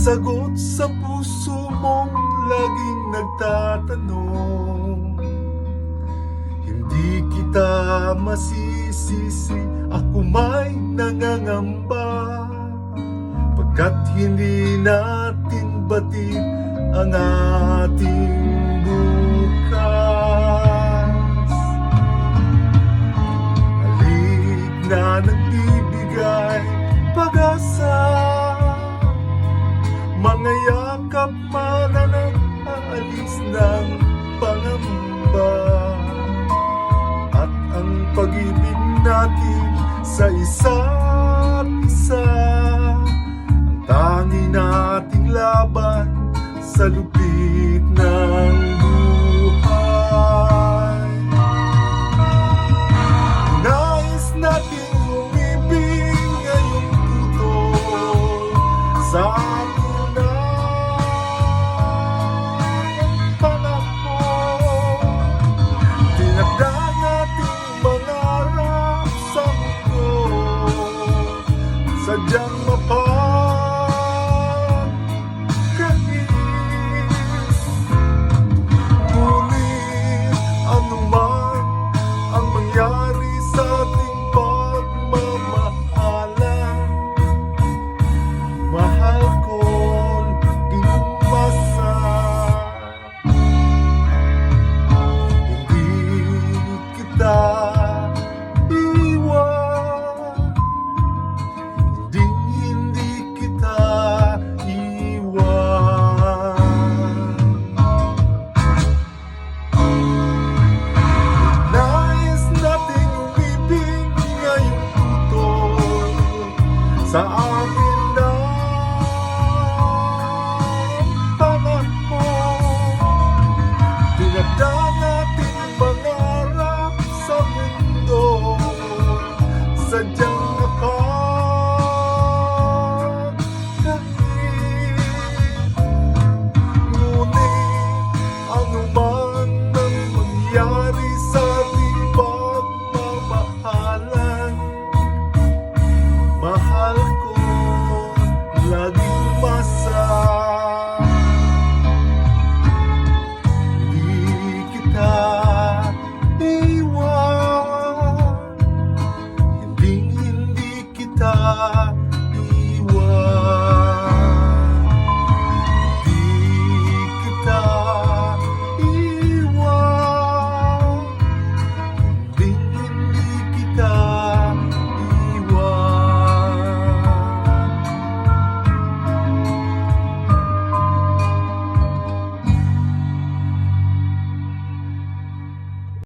sagot sa puso mong laging nagtatanong. Hindi kita masisisi, ako may nangangamba, pagkat hindi natin batid ang ating bukas. Halik na nagbibigay pag-asa, mga yakap mananag-aalis ng pangamba, at ang pag-ibig natin sa isa't isa, ang tangi nating laban sa lupit ng buhay. Nais nating umibig ngayong tutol sa atin na panahon. Tinagda nating mangarap sa mundo, sadyang mapagkait. Ngunit anuman ang mangyari sa ating pagmamahalan, mahal ko'y inumasa. Hindi kita iwan, hindi kita iwan. Nais nating umibig ngayong tutol sa atin na panahon. Tinagda nating mangarap sa mundo, sadyang napagkait. Ngunit anuman ang mangyari sa ating pagmamahalan, mahal ko laging umasa. Hindi kita iwan, hindi kita